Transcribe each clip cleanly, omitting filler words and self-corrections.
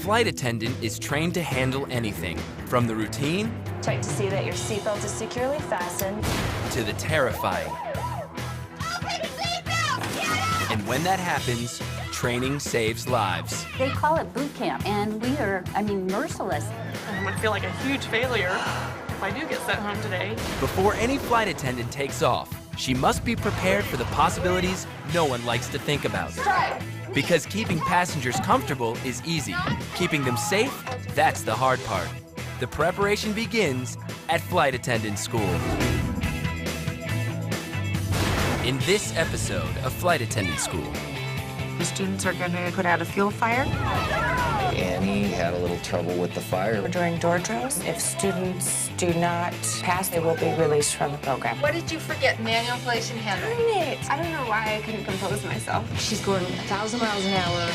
flight attendant is trained to handle anything, from the routine Check to see that your seatbelt is securely fastened to the terrifying. Open the seatbelt! Get And when that happens, training saves lives. They call it boot camp, and we are, merciless. I'm gonna feel like a huge failure if I do get sent home today. Before any flight attendant takes off, she must be prepared for the possibilities no one likes to think about. Because keeping passengers comfortable is easy. Keeping them safe, that's the hard part. The preparation begins at flight attendant school. In this episode of Flight Attendant School. The students are going to put out a fuel fire. Annie had a little trouble with the fire. During door drills, if students do not pass, they will be released from the program. What did you forget? Manual inflation handling. I don't know why I couldn't compose myself. She's going 1,000 miles an hour.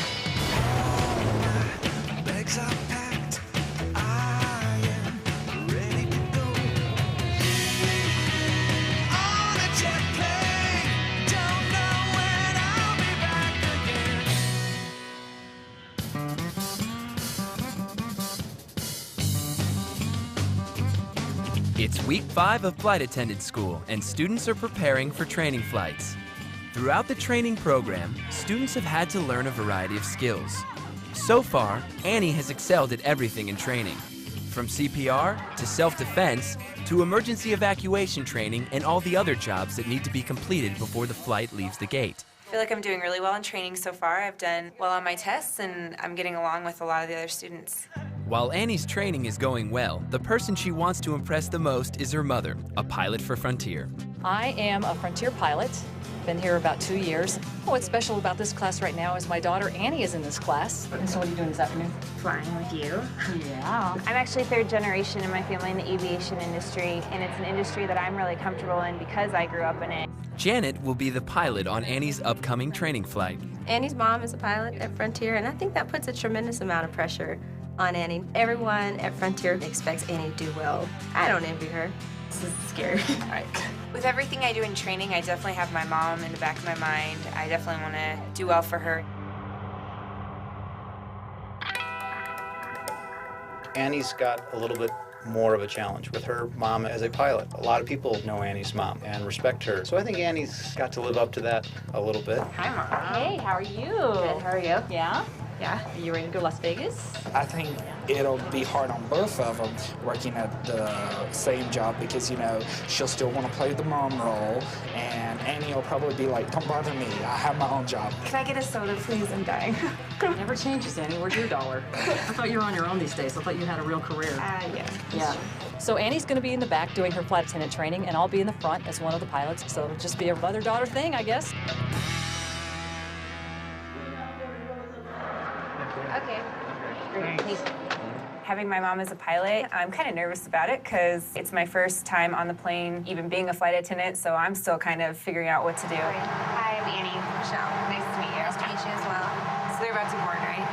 It's week 5 of flight attendant school, and students are preparing for training flights. Throughout the training program, students have had to learn a variety of skills. So far, Annie has excelled at everything in training, from CPR to self-defense to emergency evacuation training and all the other jobs that need to be completed before the flight leaves the gate. I feel like I'm doing really well in training so far. I've done well on my tests, and I'm getting along with a lot of the other students. While Annie's training is going well, the person she wants to impress the most is her mother, a pilot for Frontier. I am a Frontier pilot. Been here about 2 years. What's special about this class right now is my daughter Annie is in this class. And so what are you doing this afternoon? Flying with you. Yeah. I'm actually 3rd generation in my family in the aviation industry, and it's an industry that I'm really comfortable in because I grew up in it. Janet will be the pilot on Annie's upcoming training flight. Annie's mom is a pilot at Frontier, and I think that puts a tremendous amount of pressure on Annie. Everyone at Frontier expects Annie to do well. I don't envy her. This is scary. All right. With everything I do in training, I definitely have my mom in the back of my mind. I definitely want to do well for her. Annie's got a little bit more of a challenge with her mom as a pilot. A lot of people know Annie's mom and respect her. So I think Annie's got to live up to that a little bit. Hi, Mom. Hey, how are you? Good, how are you? Yeah? Yeah. Are you ready to go to Las Vegas? I think it'll be hard on both of them working at the same job because, she'll still want to play the mom role, and Annie will probably be like, don't bother me, I have my own job. Can I get a soda, please? I'm dying. Never changes, Annie. Where's your dollar? I thought you were on your own these days. I thought you had a real career. Yeah. Yeah. So Annie's going to be in the back doing her flight attendant training, and I'll be in the front as one of the pilots. So it'll just be a mother-daughter thing, I guess. Okay. Great. Having my mom as a pilot, I'm kind of nervous about it because it's my first time on the plane, even being a flight attendant, so I'm still kind of figuring out what to do. Hi, I'm Annie. Michelle. Nice to meet you. Nice to meet you as well. So they're about to board, right?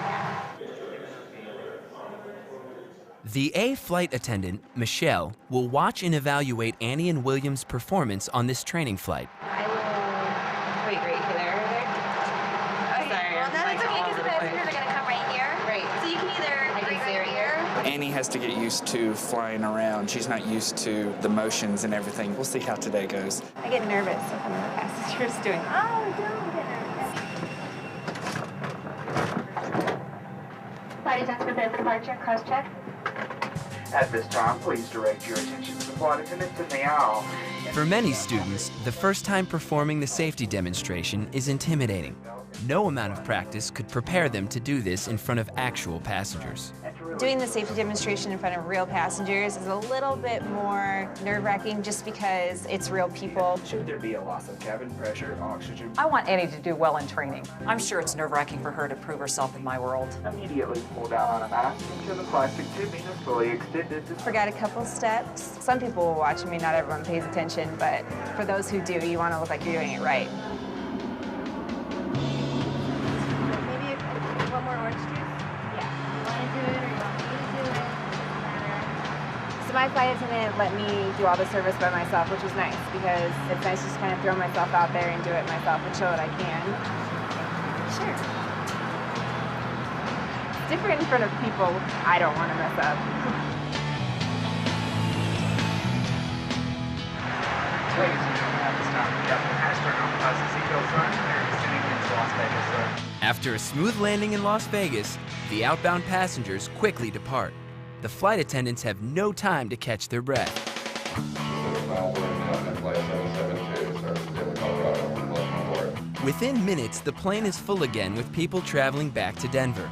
The A flight attendant, Michelle, will watch and evaluate Annie and William's performance on this training flight. I will wait right here. Oh, sorry. Well, no, that's okay, because the passengers are going to come right here. Right. So you can either wait right here. Annie has to get used to flying around. She's not used to the motions and everything. We'll see how today goes. I get nervous if one of the passengers doing, oh, don't get nervous. Flight attendants prepare for departure. Cross check. At this time, please direct your attention to the flight attendants in the aisle. For many students, the first time performing the safety demonstration is intimidating. No amount of practice could prepare them to do this in front of actual passengers. Doing the safety demonstration in front of real passengers is a little bit more nerve-wracking just because it's real people. Should there be a loss of cabin pressure, oxygen? I want Annie to do well in training. I'm sure it's nerve-wracking for her to prove herself in my world. Immediately pull down on a mask until the plastic tubing is fully extended. Forgot a couple steps. Some people will watch me, not everyone pays attention, but for those who do, you want to look like you're doing it right. Maybe one more orange juice? Yeah. You want to do it or you want me to do it? Doesn't matter. So my flight attendant let me do all the service by myself, which was nice because it's nice to just kind of throw myself out there and do it myself and show that I can. Sure. different in front of people I don't want to mess up. Ladies and gentlemen, at this time, we have the astronaut class seatbelts on. They're descending into Las Vegas, sir. After a smooth landing in Las Vegas, the outbound passengers quickly depart. The flight attendants have no time to catch their breath. Within minutes, the plane is full again with people traveling back to Denver.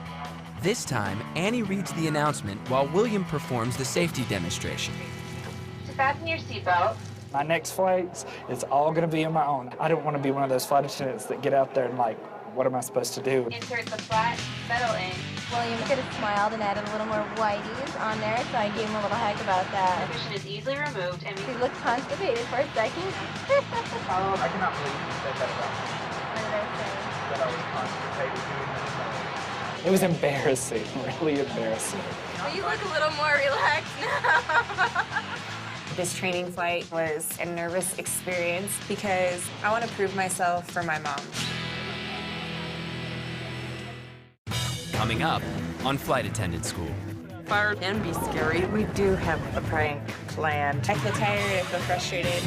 This time, Annie reads the announcement while William performs the safety demonstration. To fasten your seatbelt. My next flights, it's all going to be on my own. I don't want to be one of those flight attendants that get out there and like, what am I supposed to do? Insert the flat, settle in. William could have smiled and added a little more whiteys on there, so I gave him a little hike about that. The cushion is easily removed and He looked constipated for a second. I cannot believe you said that about me. What did I say? That I was constipated doing this. It was embarrassing, really embarrassing. Well, you look a little more relaxed now. This training flight was a nervous experience because I want to prove myself for my mom. Coming up on Flight Attendant School. Fire can be scary. We do have a prank planned. I feel tired, I feel frustrated.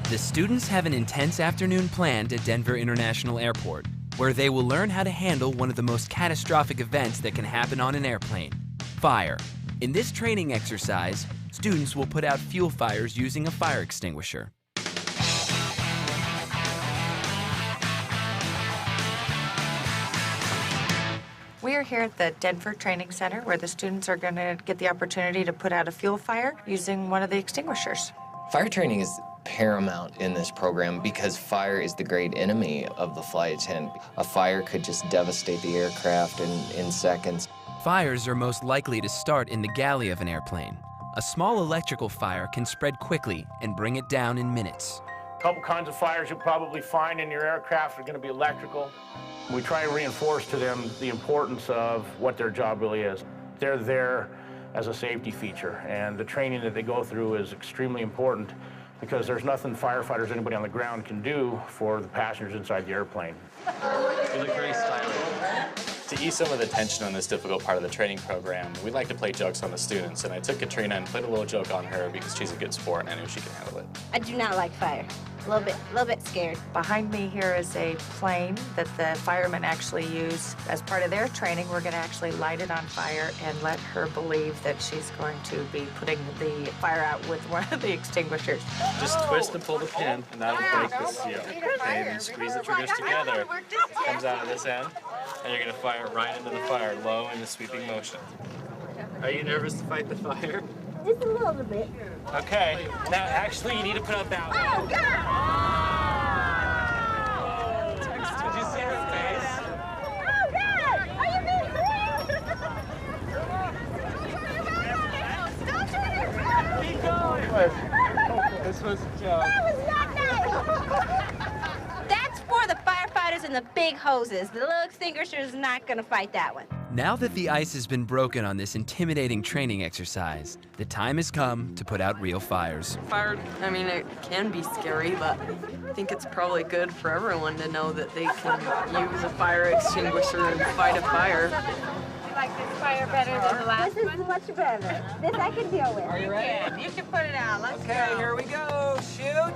The students have an intense afternoon planned at Denver International Airport, where they will learn how to handle one of the most catastrophic events that can happen on an airplane, fire. In this training exercise, students will put out fuel fires using a fire extinguisher. We are here at the Denver Training Center where the students are going to get the opportunity to put out a fuel fire using one of the extinguishers. Fire training is paramount in this program because fire is the great enemy of the flight attendant. A fire could just devastate the aircraft in seconds. Fires are most likely to start in the galley of an airplane. A small electrical fire can spread quickly and bring it down in minutes. A couple kinds of fires you'll probably find in your aircraft are going to be electrical. We try to reinforce to them the importance of what their job really is. They're there as a safety feature, and the training that they go through is extremely important because there's nothing firefighters or anybody on the ground can do for the passengers inside the airplane. You look very stylish. To ease some of the tension on this difficult part of the training program, we like to play jokes on the students, and I took Katrina and played a little joke on her because she's a good sport and I knew she can handle it. I do not like fire. A little bit scared. Behind me here is a plane that the firemen actually use. As part of their training, we're going to actually light it on fire and let her believe that she's going to be putting the fire out with one of the extinguishers. Just twist and pull the pin, and that'll break the seal. Okay, then squeeze the triggers together. It comes out of this end, and you're going to fire right into the fire, low in the sweeping motion. Are you nervous to fight the fire? Just a little bit. Okay, now actually you need to put out that one. Oh, God! Did you see her face? Oh, God! Are you being serious? Keep going! This was a joke. That was not nice! That's for the firefighters and the big hoses. The little extinguisher is not going to fight that one. Now that the ice has been broken on this intimidating training exercise, the time has come to put out real fires. Fire, I mean, it can be scary, but I think it's probably good for everyone to know that they can use a fire extinguisher and fight a fire. You like this fire better than the last one? This is much better. This I can deal with. Are you ready? You can put it out. Let's Okay, go. here we go. Shoot.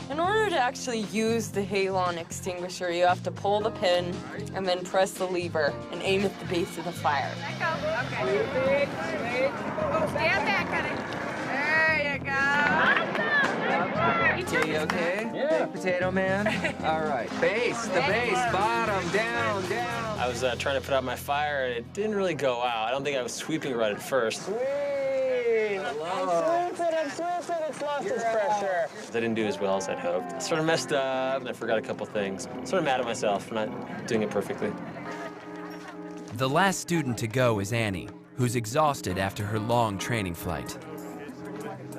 In order to actually use the halon extinguisher, you have to pull the pin and then press the lever and aim at the base of the fire. Let go. Okay. Stand back, honey. There you go. You okay? Yeah. Potato Man? All right. Base, the base, bottom, down, down. I was trying to put out my fire, and it didn't really go out. I don't think I was sweeping right at first. Sweep! I'm sweeping, it's lost its pressure. I didn't do as well as I'd hoped. I sort of messed up, and I forgot a couple things. Sort of mad at myself for not doing it perfectly. The last student to go is Annie, who's exhausted after her long training flight.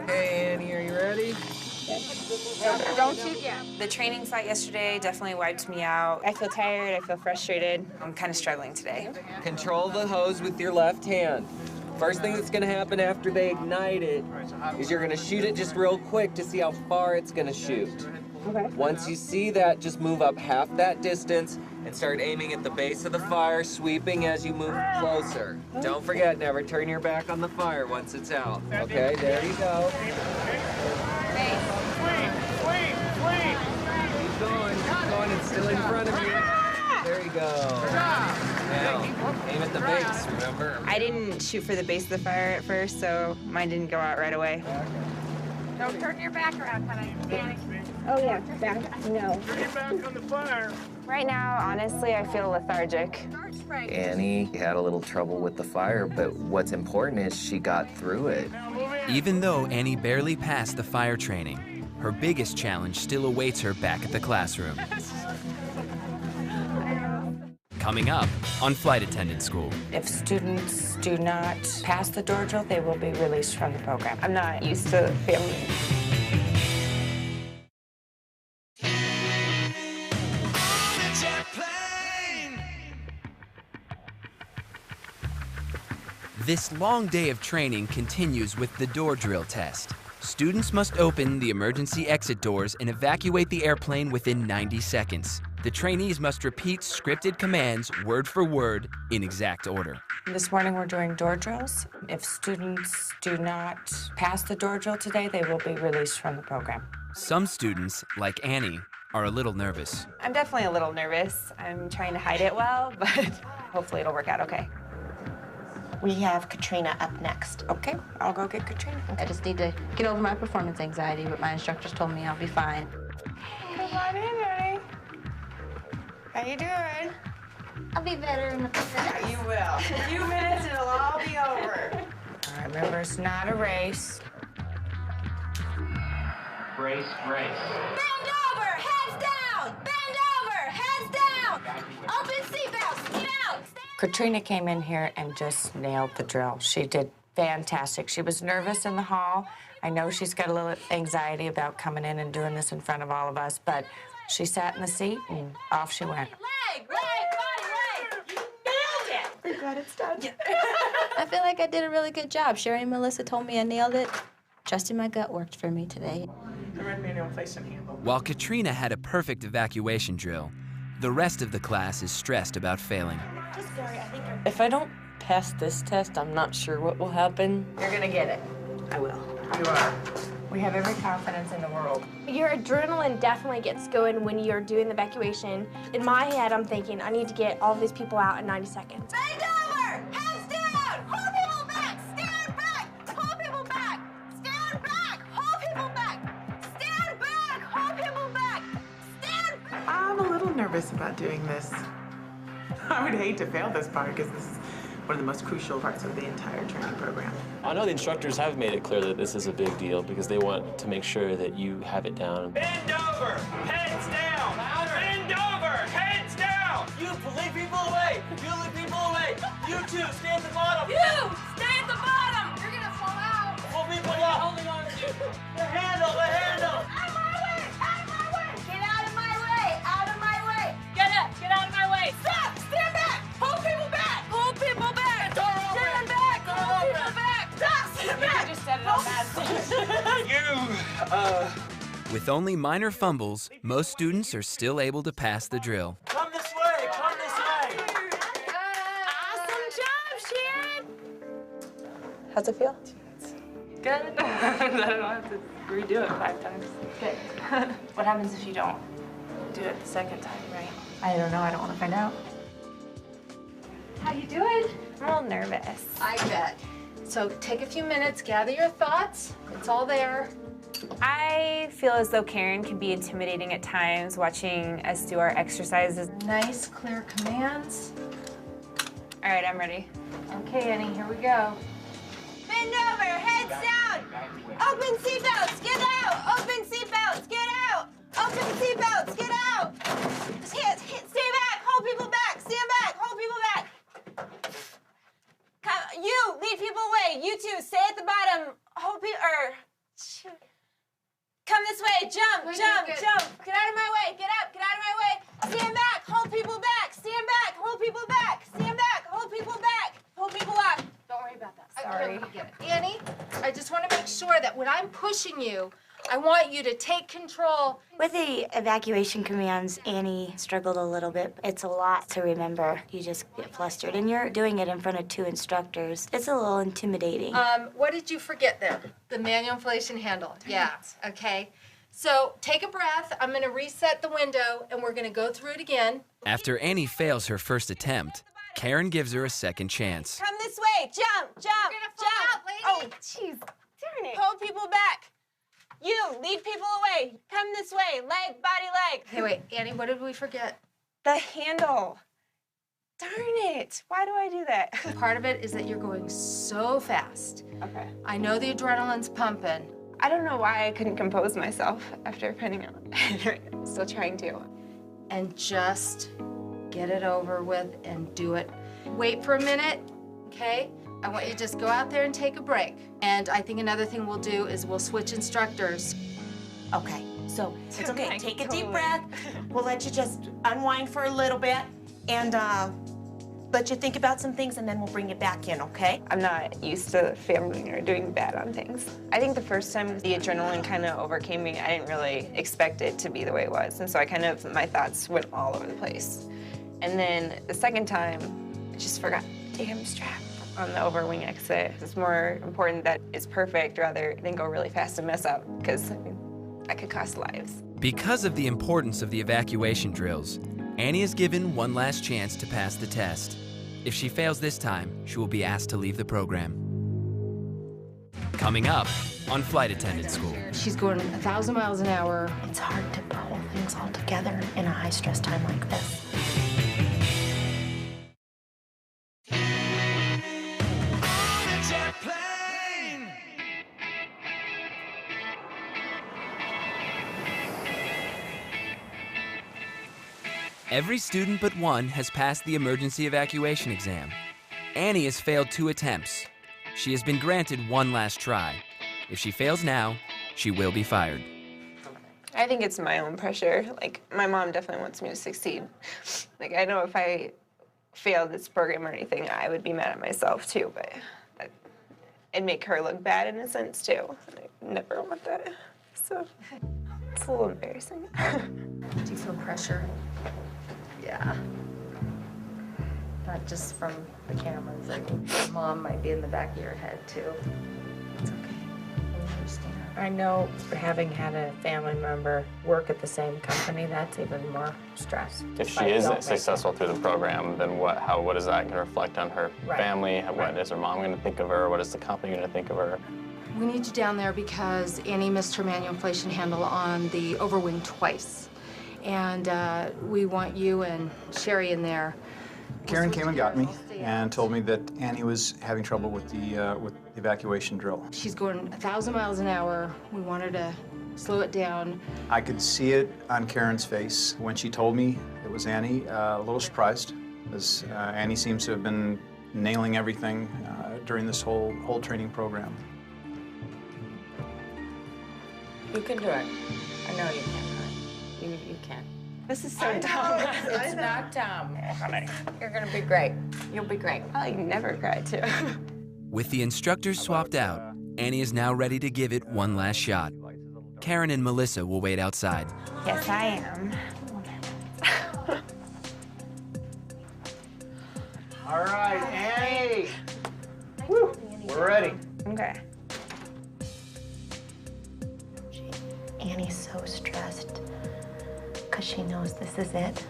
Hey, Annie, are you ready? Don't you? Yeah. The training flight yesterday definitely wiped me out. I feel tired, I feel frustrated. I'm kind of struggling today. Control the hose with your left hand. first thing that's gonna happen after they ignite it is you're gonna shoot it just real quick to see how far it's gonna shoot. Okay. Once you see that, just move up half that distance and start aiming at the base of the fire, sweeping as you move closer. Don't forget, never turn your back on the fire once it's out. Okay, there you go. Keep going, it's still in front of you. There you go. Now, aim at the base, remember? I didn't shoot for the base of the fire at first, so mine didn't go out right away. Don't turn your back around, honey. Oh yeah, back. No. Turn your back on the fire. Right now, honestly, I feel lethargic. Annie had a little trouble with the fire, but what's important is she got through it. Even though Annie barely passed the fire training, her biggest challenge still awaits her back at the classroom. Coming up on Flight Attendant School. If students do not pass the door drill, they will be released from the program. I'm not used to failing. This long day of training continues with the door drill test. Students must open the emergency exit doors and evacuate the airplane within 90 seconds. The trainees must repeat scripted commands word for word in exact order. This morning we're doing door drills. If students do not pass the door drill today, they will be released from the program. Some students, like Annie, are a little nervous. I'm definitely a little nervous. I'm trying to hide it well, but hopefully it'll work out okay. We have Katrina up next. Okay, I'll go get Katrina. I just need to get over my performance anxiety, but my instructors told me I'll be fine. Come on in, honey. How you doing? I'll be better in a few minutes. You will. A few minutes and it'll all be over. All right, remember, it's not a race. Brace, brace. Bend over, heads down! Bend over, heads down! Open seatbelts, get out! Katrina came in here and just nailed the drill. She did fantastic. She was nervous in the hall. I know she's got a little anxiety about coming in and doing this in front of all of us, but she sat in the seat and off she went. Leg, body, leg! You nailed it! We're glad it's done. I feel like I did a really good job. Sherry and Melissa told me I nailed it. Trusting my gut worked for me today. The red manual face and handle. While Katrina had a perfect evacuation drill, the rest of the class is stressed about failing. If I don't pass this test, I'm not sure what will happen. You're gonna get it. I will. You are. We have every confidence in the world. Your adrenaline definitely gets going when you're doing the evacuation. In my head, I'm thinking, I need to get all these people out in 90 seconds. Bend over! Heads down! Hold people back! Stand back! Hold people back! Stand back! Hold people back! Stand back! Hold people back! Stand back! I'm a little nervous about doing this. I would hate to fail this part because this is one of the most crucial parts of the entire training program. I know the instructors have made it clear that this is a big deal because they want to make sure that you have it down. Bend over, heads down. Louder. Bend over, heads down. You lead people away. You lead people away. You two, stay at the bottom. You! Stay at the bottom! You're gonna fall out! Pull people up. Holding on to the handle, the handle. Out of my way! Out of my way! Get out of my way! Out of my way! Get up! Get out of my way! Stop! Stand back! Hold people back! Hold people back! Stand back! Hold people back! Stop! Stand back! You just said it on bad With only minor fumbles, most students are still able to pass the drill. Come this way! Come this way! Awesome job, Sharon! How's it feel? Good. I don't have to redo it 5 times. Good. What happens if you don't do it the second time, right? I don't know. I don't want to find out. How you doing? I'm a little nervous. I bet. So take a few minutes, gather your thoughts. It's all there. I feel as though Karen can be intimidating at times watching us do our exercises. Nice, clear commands. All right, I'm ready. Okay, Annie, here we go. Bend over, heads down! Open seatbelts, get out! Open seatbelts, get out! Open seatbelts, get out! Stay back, hold people back, stand back, hold people back. Come, you, lead people away. You two, stay at the bottom. Hold people, shoot. Come this way, jump, jump, jump. Get out of my way, get up, get out of my way. Stand back, hold people back, stand back, hold people back, stand back, hold people back. Hold people up. Don't worry about that. Sorry. sorry. Annie, I just want to make sure that when I'm pushing you, I want you to take control. With the evacuation commands, Annie struggled a little bit. It's a lot to remember. You just get flustered, and you're doing it in front of 2 instructors. It's a little intimidating. What did you forget there? The manual inflation handle. Yeah, okay. So take a breath. I'm going to reset the window, and we're going to go through it again. After Annie fails her first attempt, Karen gives her a second chance. Come this way. Jump, jump, jump. Oh, jeez. Darn it. Pull people back. You, lead people away. Come this way. Leg, body, leg. Hey, wait, Annie, what did we forget? The handle. Darn it. Why do I do that? Part of it is that you're going so fast. Okay. I know the adrenaline's pumping. I don't know why I couldn't compose myself after putting out. I'm still trying to. And just get it over with and do it. Wait for a minute, okay? I want you to just go out there and take a break. And I think another thing we'll do is we'll switch instructors. Okay, so it's okay. Take a deep breath. We'll let you just unwind for a little bit and let you think about some things, and then we'll bring you back in, okay? I'm not used to failing or doing bad on things. I think the first time the adrenaline kind of overcame me, I didn't really expect it to be the way it was. And so my thoughts went all over the place. And then the second time, I just forgot to take him strap on the overwing exit. It's more important that it's perfect rather than go really fast and mess up, because that could cost lives. Because of the importance of the evacuation drills, Annie is given one last chance to pass the test. If she fails this time, she will be asked to leave the program. Coming up on Flight Attendant School. She's going 1,000 miles an hour. It's hard to pull things all together in a high-stress time like this. Every student but one has passed the emergency evacuation exam. Annie has failed 2 attempts. She has been granted one last try. If she fails now, she will be fired. I think it's my own pressure. Like, my mom definitely wants me to succeed. Like, I know if I failed this program or anything, I would be mad at myself too, but it'd make her look bad in a sense too. And I never want that. So it's a little embarrassing. Do you feel pressure? Yeah. Not just from the cameras. I think your mom might be in the back of your head too. It's okay. I understand. I know having had a family member work at the same company, that's even more stress. If she isn't successful through the program, then what is that going to reflect on her family? What is her mom going to think of her? What is the company going to think of her? We need you down there because Annie missed her manual inflation handle on the overwing twice. And we want you and Sherry in there. Karen came and got me and told me that Annie was having trouble with the evacuation drill. She's going 1,000 miles an hour. We want her to slow it down. I could see it on Karen's face when she told me it was Annie, a little surprised, as Annie seems to have been nailing everything during this whole training program. You can do it. I know you can. You can. This is so dumb. It's not dumb. Honey, you're gonna be great. You'll be great. I never cried too. With the instructors swapped out, Annie is now ready to give it one last shot. Karen and Melissa will wait outside. Yes, I am. All right, Annie. Woo, we're ready. Okay. Annie's so stressed because she knows this is it.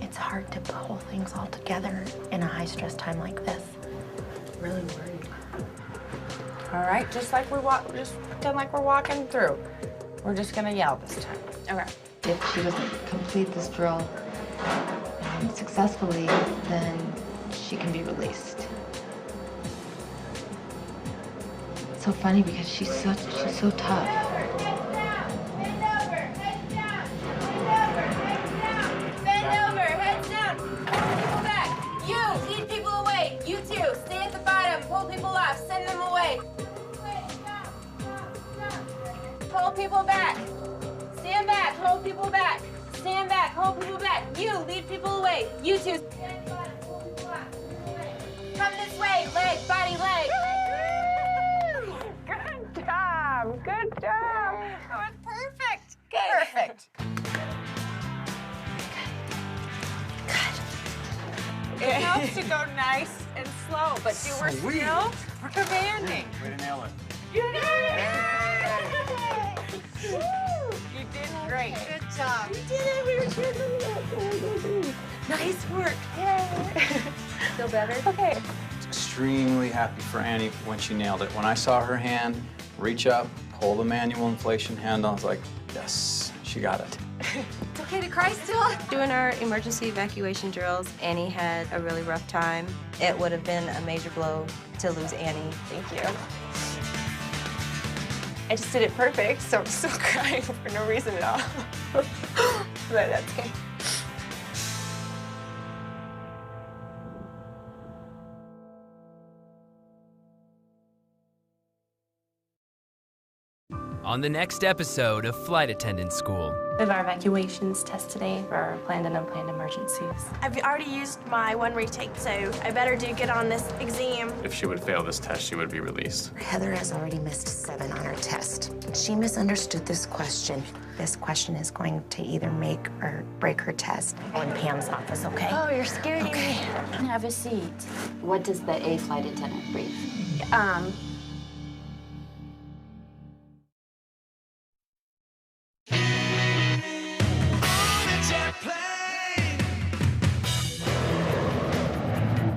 It's hard to pull things all together in a high-stress time like this. Really worried. All right, just pretend like we're walking through. We're just gonna yell this time. Okay. If she doesn't complete this drill successfully, then she can be released. It's so funny because she's so tough. Hold people back. Stand back. Hold people back. Stand back. Hold people back. You lead people away. You two. Come this way. Leg, body, leg. It helps to go nice and slow, but you were still commanding. Way to nail it. You did it! You did great. Good job. You did it. We were cheering. Nice work. Yay. Feel better? Okay. Extremely happy for Annie when she nailed it. When I saw her hand reach up, pull the manual inflation handle, I was like, yes, she got it. It's okay to cry still. Doing our emergency evacuation drills, Annie had a really rough time. It would have been a major blow to lose Annie. Thank you. I just did it perfect, so I'm still crying for no reason at all. But that's okay. On the next episode of Flight Attendant School. We have our evacuations test today for our planned and unplanned emergencies. I've already used my one retake, so I better do good on this exam. If she would fail this test, she would be released. Heather has already missed 7 on her test. She misunderstood this question. This question is going to either make or break her test. Oh, in Pam's office, okay? Oh, you're scaring me. Have a seat. What does the A flight attendant brief?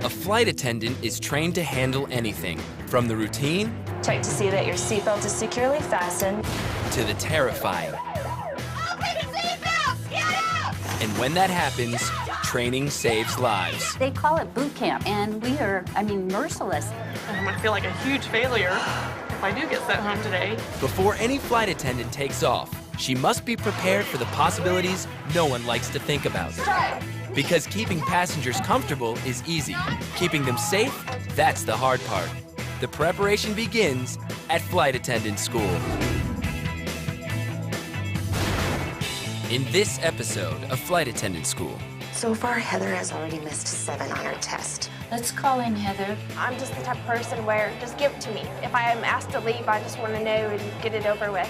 A flight attendant is trained to handle anything, from the routine Check to see that your seatbelt is securely fastened. to the terrifying. Open the seatbelts! Get out! And when that happens, training saves lives. They call it boot camp, and we are, merciless. I'm gonna feel like a huge failure if I do get sent home today. Before any flight attendant takes off, she must be prepared for the possibilities no one likes to think about. Because keeping passengers comfortable is easy. Keeping them safe, that's the hard part. The preparation begins at Flight Attendant School. In this episode of Flight Attendant School. So far, Heather has already missed 7 on her test. Let's call in Heather. I'm just the type of person where just give it to me. If I am asked to leave, I just want to know and get it over with.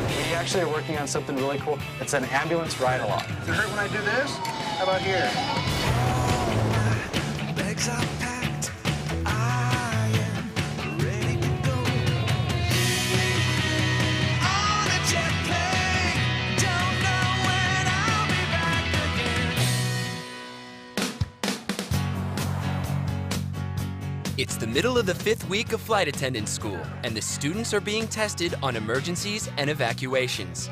We actually are working on something really cool. It's an ambulance ride-along. Does it hurt when I do this? How about here? Legs are packed. I am ready to go. On a jet plane. Don't know when I'll be back again. It's the middle of the 5th week of Flight Attendant School, and the students are being tested on emergencies and evacuations.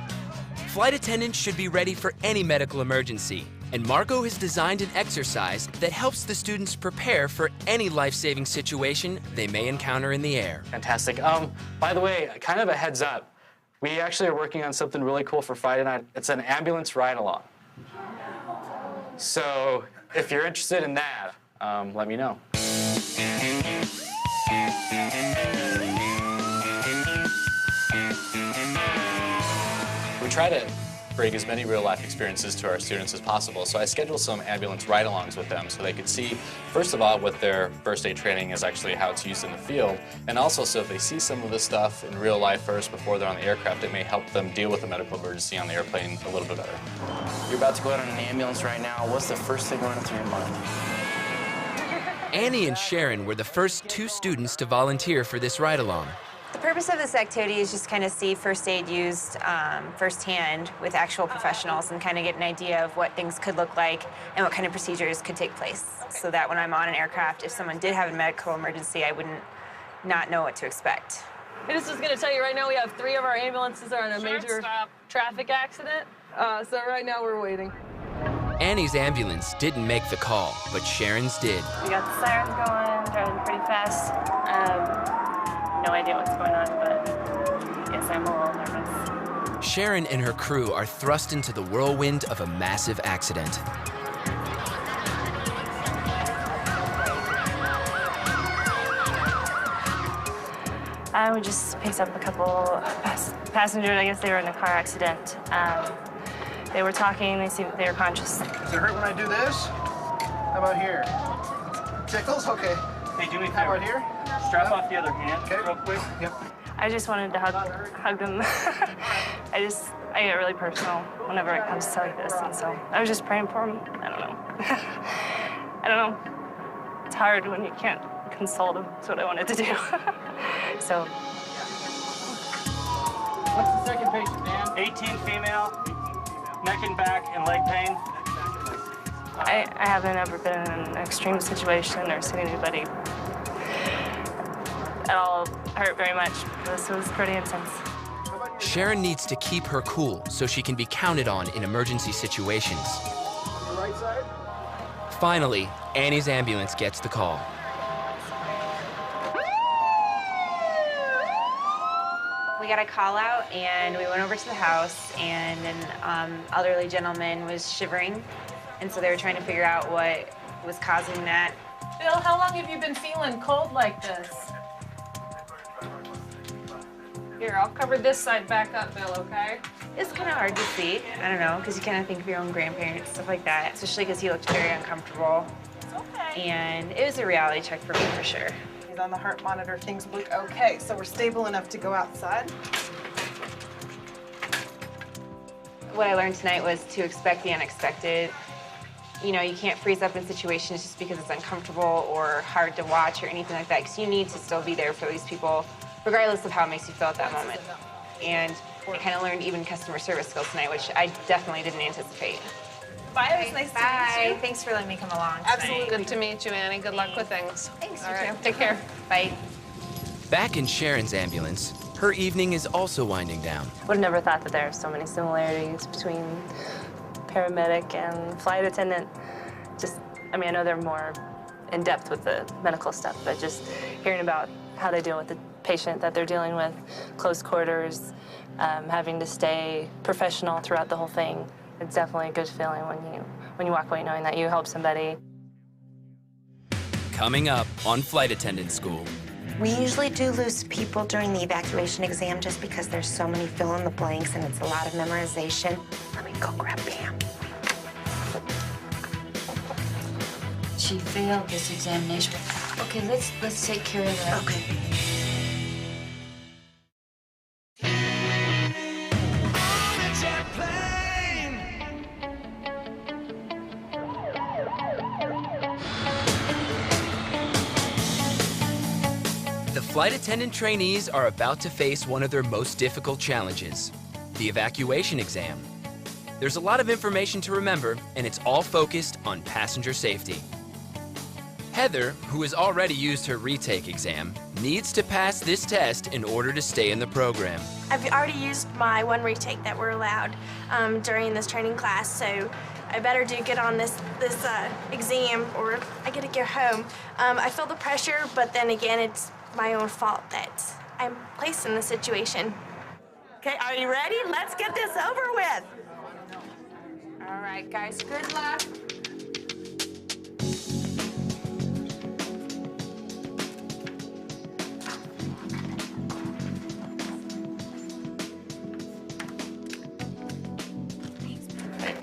Flight attendants should be ready for any medical emergency, and Margot has designed an exercise that helps the students prepare for any life-saving situation they may encounter in the air. Fantastic. By the way, kind of a heads up. We actually are working on something really cool for Friday night. It's an ambulance ride-along. So if you're interested in that, let me know. We try to bring as many real-life experiences to our students as possible, so I scheduled some ambulance ride-alongs with them so they could see, first of all, what their first aid training is actually, how it's used in the field, and also so if they see some of this stuff in real life first before they're on the aircraft, it may help them deal with a medical emergency on the airplane a little bit better. You're about to go out on an ambulance right now. What's the first thing running through your mind? Annie and Sharon were the first 2 students to volunteer for this ride-along. The purpose of this activity is just kind of see first aid used firsthand with actual professionals and kind of get an idea of what things could look like and what kind of procedures could take place, so that when I'm on an aircraft, if someone did have a medical emergency, I wouldn't not know what to expect. I just was gonna tell you right now we have 3 of our ambulances are in a major traffic accident. So right now we're waiting. Annie's ambulance didn't make the call, but Sharon's did. We got the sirens going, driving pretty fast. No idea what's going on, but yes, I'm a little nervous. Sharon and her crew are thrust into the whirlwind of a massive accident. We just picked up a couple passengers. I guess they were in a car accident. They were talking. They seemed they were conscious. Does it hurt when I do this? How about here? Tickles? Okay. Hey, do me a How about here? Strap off the other hand real quick. Yep. I just wanted to hug them. I get really personal whenever it comes to like this, and so I was just praying for them. I don't know. I don't know. It's hard when you can't console them. That's what I wanted to do. So. What's the second patient, Dan? 18 female, neck and back and leg pain. I haven't ever been in an extreme situation or seen anybody at all hurt very much. This was pretty intense. Sharon needs to keep her cool so she can be counted on in emergency situations. Right side? Finally, Annie's ambulance gets the call. We got a call out and we went over to the house and an elderly gentleman was shivering. And so they were trying to figure out what was causing that. Bill, how long have you been feeling cold like this? Here, I'll cover this side back up, Bill, okay? It's kind of hard to see. I don't know, because you kind of think of your own grandparents, stuff like that, especially because he looked very uncomfortable. It's okay. And it was a reality check for me, for sure. He's on the heart monitor. Things look okay, so we're stable enough to go outside. What I learned tonight was to expect the unexpected. You know, you can't freeze up in situations just because it's uncomfortable or hard to watch or anything like that, because you need to still be there for these people, regardless of how it makes you feel at that moment. And I kind of learned even customer service skills tonight, which I definitely didn't anticipate. Bye, it was nice to meet you. Thanks for letting me come along tonight. Absolutely. Good to meet you, Annie. Good luck with things. Thanks, All you right, too. take care. Bye. Back in Sharon's ambulance, her evening is also winding down. Would have never thought that there are so many similarities between paramedic and flight attendant. Just, I mean, I know they're more in depth with the medical stuff, but just hearing about how they deal with the patient that they're dealing with, close quarters, having to stay professional throughout the whole thing. It's definitely a good feeling when you walk away knowing that you helped somebody. Coming up on Flight Attendant School. We usually do lose people during the evacuation exam just because there's so many fill in the blanks and it's a lot of memorization. Let me go grab Pam. She failed this examination. Okay, let's take care of that. Okay. The flight attendant trainees are about to face one of their most difficult challenges, the evacuation exam. There's a lot of information to remember, and it's all focused on passenger safety. Heather, who has already used her retake exam, needs to pass this test in order to stay in the program. I've already used my one retake that we're allowed during this training class, so I better do good on this exam or I get to go home. I feel the pressure, but then again, it's my own fault that I'm placed in this situation. Okay, are you ready? Let's get this over with. All right, guys, good luck.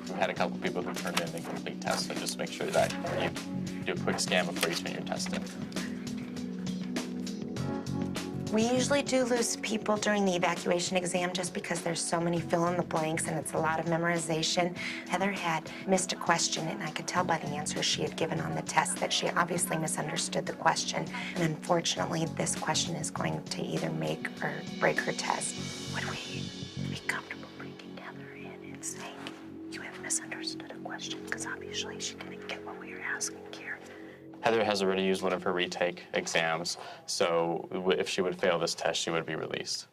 We've had a couple people who turned in incomplete tests, so just make sure that you do a quick scan before you turn your test in. We usually do lose people during the evacuation exam just because there's so many fill in the blanks and it's a lot of memorization. Heather had missed a question, and I could tell by the answers she had given on the test that she obviously misunderstood the question. And unfortunately, this question is going to either make or break her test. Would we be comfortable bringing Heather in and saying, you have misunderstood a question? Because obviously she didn't get what we were asking here. Heather has already used one of her retake exams, so if she would fail this test, she would be released.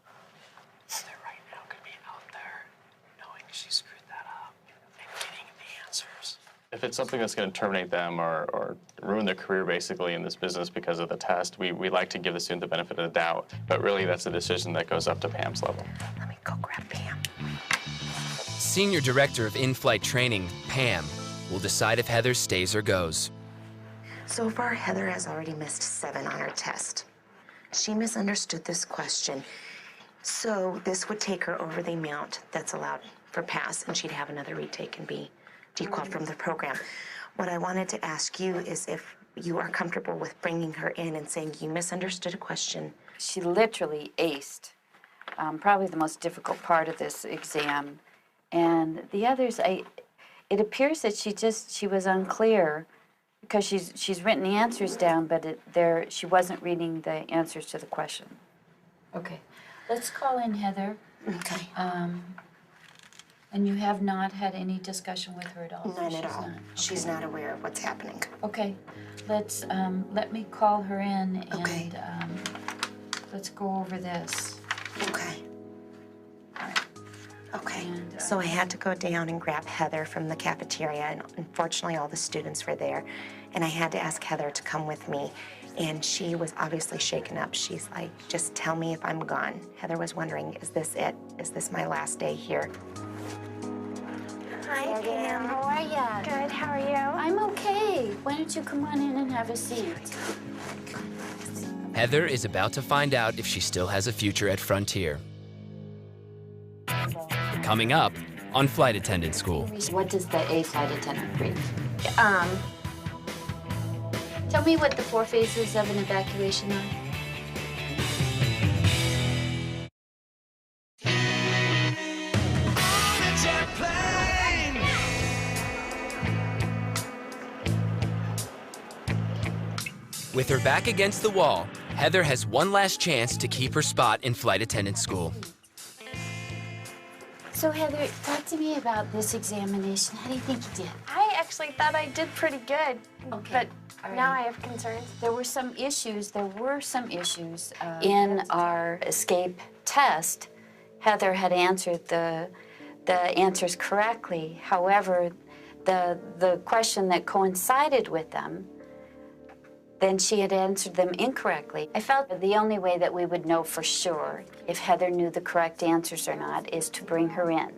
Heather right now could be out there knowing she screwed that up and getting the answers. If it's something that's going to terminate them or ruin their career basically in this business because of the test, we like to give the student the benefit of the doubt, but really that's a decision that goes up to Pam's level. Let me go grab Pam. Senior Director of In-Flight Training, Pam, will decide if Heather stays or goes. So far, Heather has already missed 7 on her test. She misunderstood this question. So this would take her over the amount that's allowed for pass, and she'd have another retake and be dequalified from the program. What I wanted to ask you is if you are comfortable with bringing her in and saying you misunderstood a question. She literally aced probably the most difficult part of this exam. And the others, it appears that she was unclear because she's written the answers down, but she wasn't reading the answers to the question. Okay, let's call in Heather. Okay. And you have not had any discussion with her at all? None at all. She's not aware of what's happening. Okay, let me call her in and let's go over this. Okay. Okay, so I had to go down and grab Heather from the cafeteria, and unfortunately all the students were there, and I had to ask Heather to come with me, and she was obviously shaken up. She's like, just tell me if I'm gone. Heather was wondering, is this it? Is this my last day here? Hi, Pam. How are ya? Good, how are you? I'm okay. Why don't you come on in and have a seat? Heather is about to find out if she still has a future at Frontier. Coming up on Flight Attendant School. What does the A flight attendant brief? Tell me what the 4 phases of an evacuation are. With her back against the wall, Heather has one last chance to keep her spot in Flight Attendant School. So Heather, talk to me about this examination. How do you think you did? I actually thought I did pretty good, but now I have concerns. There were some issues in our escape test. Heather had answered the answers correctly. However, the question that coincided with them, then she had answered them incorrectly. I felt the only way that we would know for sure if Heather knew the correct answers or not is to bring her in.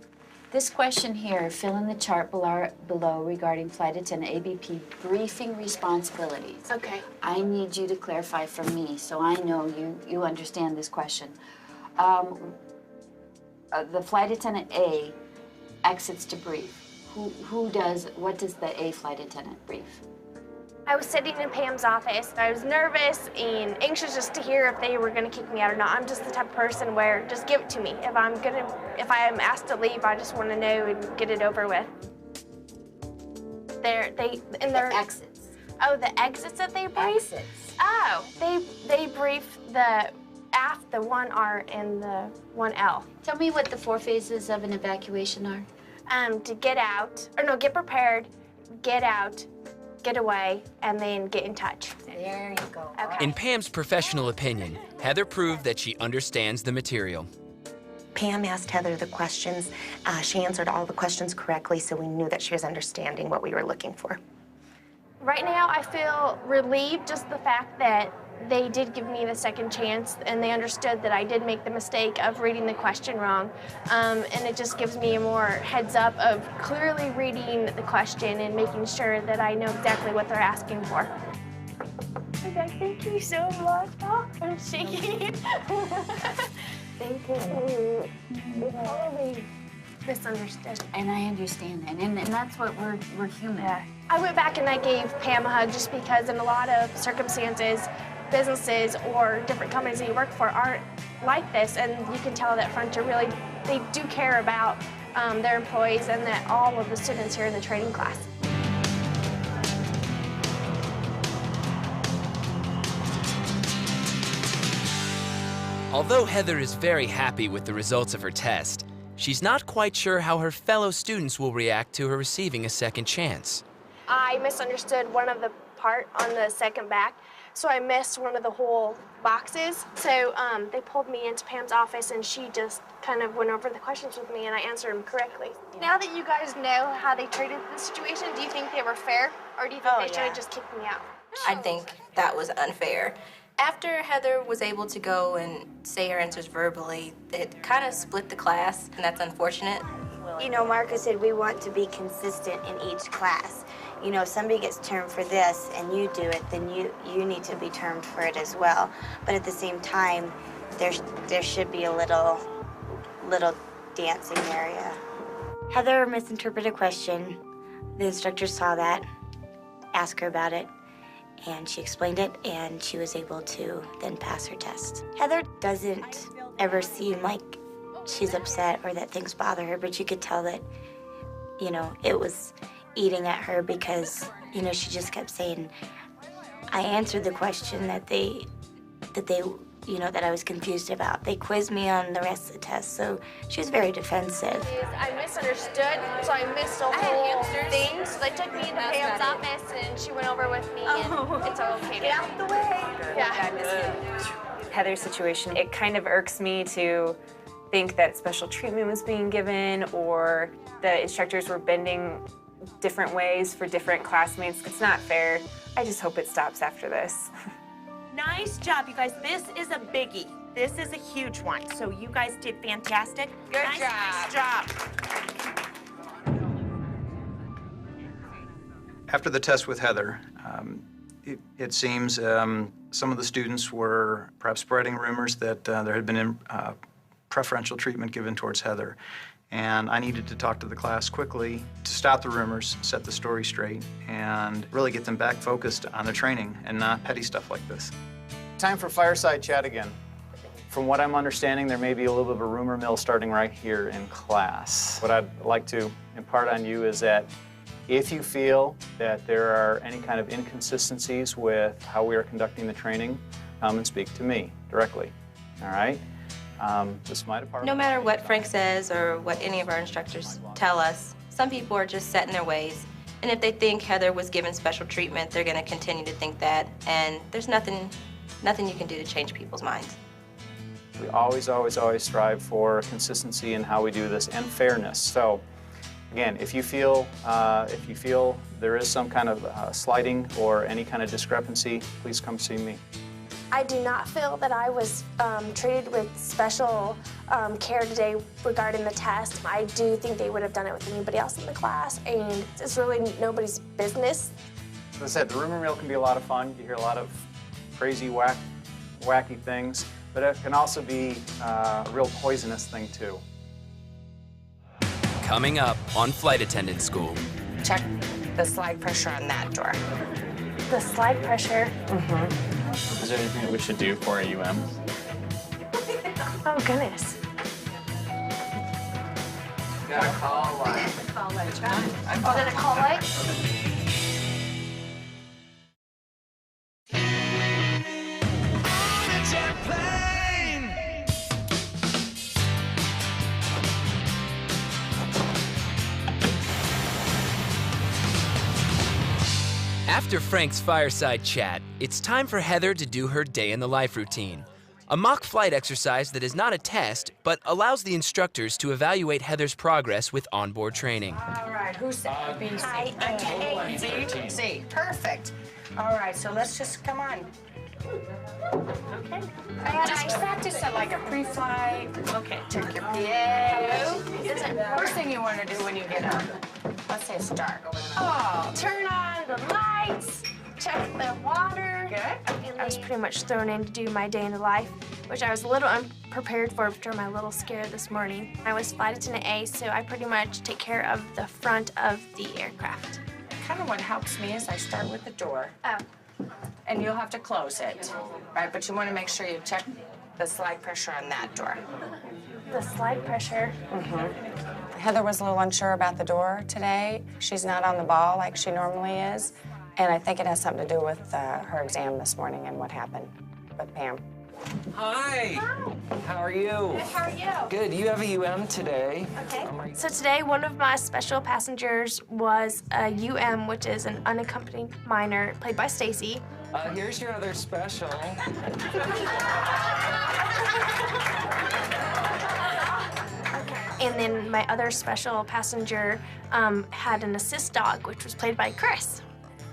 This question here, fill in the chart below regarding flight attendant ABP briefing responsibilities. Okay. I need you to clarify for me so I know you understand this question. The flight attendant A exits to brief. What does the A flight attendant brief? I was sitting in Pam's office. I was nervous and anxious just to hear if they were gonna kick me out or not. I'm just the type of person where just give it to me. If I am asked to leave, I just want to know and get it over with. The exits. Oh, the exits that they brief? Exits. Oh, they brief the AF, the 1R, and the 1L. Tell me what the 4 phases of an evacuation are. To get out, get prepared, get out, get away, and then get in touch. There you go. Okay. In Pam's professional opinion, Heather proved that she understands the material. Pam asked Heather the questions. She answered all the questions correctly, so we knew that she was understanding what we were looking for. Right now, I feel relieved just the fact that they did give me the second chance and they understood that I did make the mistake of reading the question wrong. And it just gives me a more heads up of clearly reading the question and making sure that I know exactly what they're asking for. Okay, thank you so much. Oh, I'm shaking. Thank you. You probably misunderstood. And I understand that, and that's what we're human. Yeah. I went back and I gave Pam a hug just because in a lot of circumstances, businesses or different companies that you work for aren't like this, and you can tell that Frontier really, they do care about their employees and that all of the students here in the training class. Although Heather is very happy with the results of her test, she's not quite sure how her fellow students will react to her receiving a second chance. I misunderstood one of the part on the second back, so I missed one of the whole boxes. So they pulled me into Pam's office and she just kind of went over the questions with me and I answered them correctly. Now that you guys know how they treated the situation, do you think they were fair or do you think they should have just kicked me out? I think that was unfair. After Heather was able to go and say her answers verbally, it kind of split the class, and that's unfortunate. You know, Marcus said we want to be consistent in each class. You know, if somebody gets termed for this and you do it, then you need to be termed for it as well. But at the same time, there should be a little dancing area. Heather misinterpreted a question. The instructor saw that, asked her about it, and she explained it, and she was able to then pass her test. Heather doesn't ever seem like she's upset or that things bother her, but you could tell that, you know, it was eating at her because you know, she just kept saying, I answered the question that they, you know, that I was confused about. They quizzed me on the rest of the test, so she was very defensive. I misunderstood, so I missed a whole thing. So they took me into Pam's office, and she went over with me, and it's all okay. Get out the way. Yeah, I missed it. Heather's situation, it kind of irks me to think that special treatment was being given or the instructors were bending different ways for different classmates. It's not fair. I just hope it stops after this. Nice job, you guys. This is a biggie. This is a huge one. So you guys did fantastic. Good Nice job. After the test with Heather, it seems some of the students were perhaps spreading rumors that there had been preferential treatment given towards Heather. And I needed to talk to the class quickly to stop the rumors, set the story straight, and really get them back focused on their training and not petty stuff like this. Time for fireside chat again. From what I'm understanding, there may be a little bit of a rumor mill starting right here in class. What I'd like to impart on you is that if you feel that there are any kind of inconsistencies with how we are conducting the training, come and speak to me directly, all right? This is my department. No matter what Frank says or what any of our instructors tell us, some people are just set in their ways. And if they think Heather was given special treatment, they're going to continue to think that. And there's nothing you can do to change people's minds. We always, always, always strive for consistency in how we do this and fairness. So, again, if you feel there is some kind of slighting or any kind of discrepancy, please come see me. I do not feel that I was treated with special care today regarding the test. I do think they would have done it with anybody else in the class, and it's really nobody's business. As I said, the rumor mill can be a lot of fun. You hear a lot of crazy, wacky things, but it can also be a real poisonous thing, too. Coming up on Flight Attendant School. Check the slide pressure on that door. The slide pressure. Is there anything that we should do for a UM? Oh, goodness. Got a call light. Call light. Oh, then a call light? After Frank's fireside chat, it's time for Heather to do her day in the life routine. A mock flight exercise that is not a test, but allows the instructors to evaluate Heather's progress with onboard training. All right, who's that? B, C. C. Perfect. All right, so let's just come on. Okay. Just practice it like a pre-flight. Okay, check your PA. First thing you want to do when you get up. Let's say start. Oh, turn on the lights, check the water. Good. I was pretty much thrown in to do my day in the life, which I was a little unprepared for after my little scare this morning. I was flight attendant A, so I pretty much take care of the front of the aircraft. Kind of what helps me is I start with the door. Oh. And you'll have to close it, right? But you want to make sure you check the slide pressure on that door. The slide pressure. Heather was a little unsure about the door today. She's not on the ball like she normally is. And I think it has something to do with her exam this morning and what happened with Pam. Hi. How are you? Good, how are you? Good. You have a UM today. Okay. So today, one of my special passengers was a UM, which is an unaccompanied minor, played by Stacy. Here's your other special. And then my other special passenger had an assist dog, which was played by Chris.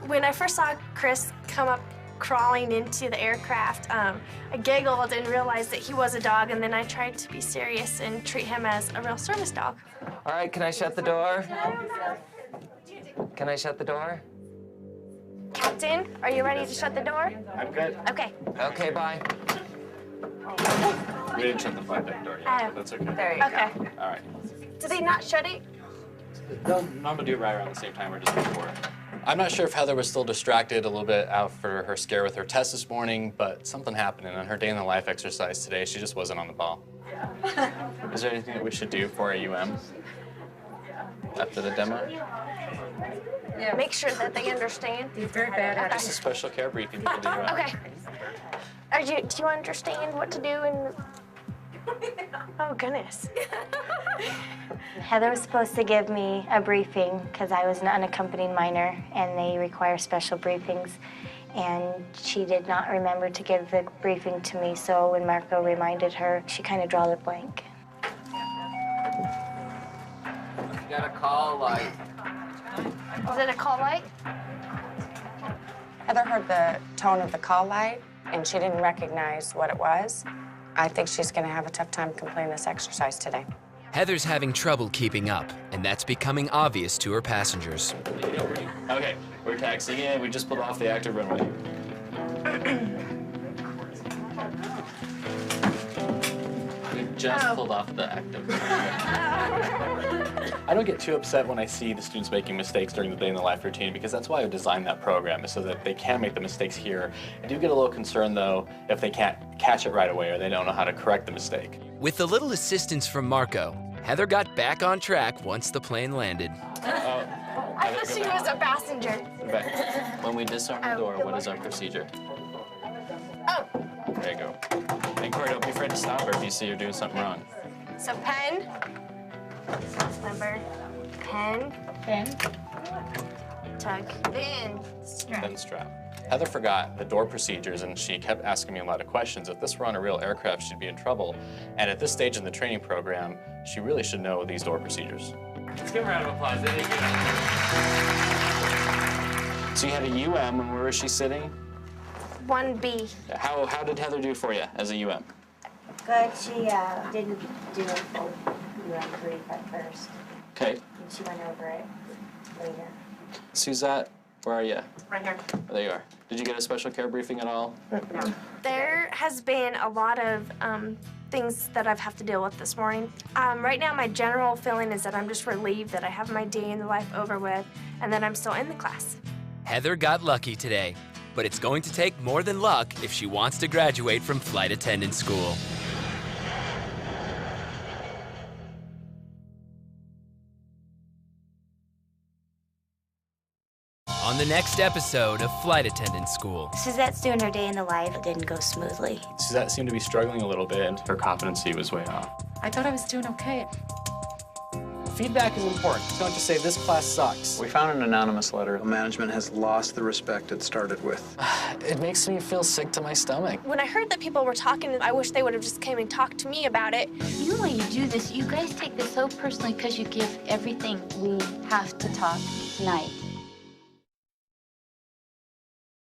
When I first saw Chris come up crawling into the aircraft, I giggled and realized that he was a dog, and then I tried to be serious and treat him as a real service dog. All right, can I shut the door? Can I shut the door? Captain, are you ready to shut the door? I'm good. Okay. Okay, bye. We didn't shut the flight deck door yet, but that's okay. There you go. All right. Did they not shut it? No, I'm gonna do it right around the same time or just before. I'm not sure if Heather was still distracted a little bit after her scare with her test this morning, but something happened, and on her day in the life exercise today, she just wasn't on the ball. Is there anything that we should do for a UM after the demo? make sure that they understand. He's very bad at It's a special care briefing for the UN. Okay. Do you understand what to do in... Oh, goodness. Heather was supposed to give me a briefing because I was an unaccompanied minor and they require special briefings. And she did not remember to give the briefing to me, so when Marco reminded her, she kind of drew a blank. You got a call light. Is it a call light? Heather heard the tone of the call light, and she didn't recognize what it was. I think she's going to have a tough time completing this exercise today. Heather's having trouble keeping up, and that's becoming obvious to her passengers. Okay, we're taxiing in. We just pulled off the active runway. We just pulled off the active runway. I don't get too upset when I see the students making mistakes during the day in the life routine because that's why I designed that program, is so that they can make the mistakes here. I do get a little concerned, though, if they can't catch it right away or they don't know how to correct the mistake. With a little assistance from Marco, Heather got back on track once the plane landed. I thought she was a passenger. When we disarm the door, what is our procedure? Oh. There you go. And Corey, don't be afraid to stop her if you see you're doing something wrong. So pen. Number. Pen. Tug. Then strap. Then strap. Heather forgot the door procedures and she kept asking me a lot of questions. If this were on a real aircraft, she'd be in trouble. And at this stage in the training program, she really should know these door procedures. Let's give her a round of applause. There you go. So you had a UM, and where was she sitting? 1B. How did Heather do for you as a UM? Good. She didn't do a full UM brief at first. Okay. And she went over it later. Suzette, where are you? Right here. Oh, there you are. Did you get a special care briefing at all? No. There has been a lot of things that I've had to deal with this morning. Right now, my general feeling is that I'm just relieved that I have my day in the life over with and that I'm still in the class. Heather got lucky today, but it's going to take more than luck if she wants to graduate from flight attendant school. On the next episode of Flight Attendant School. Suzette's doing her day in the life. It didn't go smoothly. Suzette seemed to be struggling a little bit, and her competency was way off. I thought I was doing okay. Feedback is important. Don't just say, this class sucks. We found an anonymous letter. Management has lost the respect it started with. It makes me feel sick to my stomach. When I heard that people were talking, I wish they would have just came and talked to me about it. You know why you do this? You guys take this so personally because you give everything. We have to talk tonight.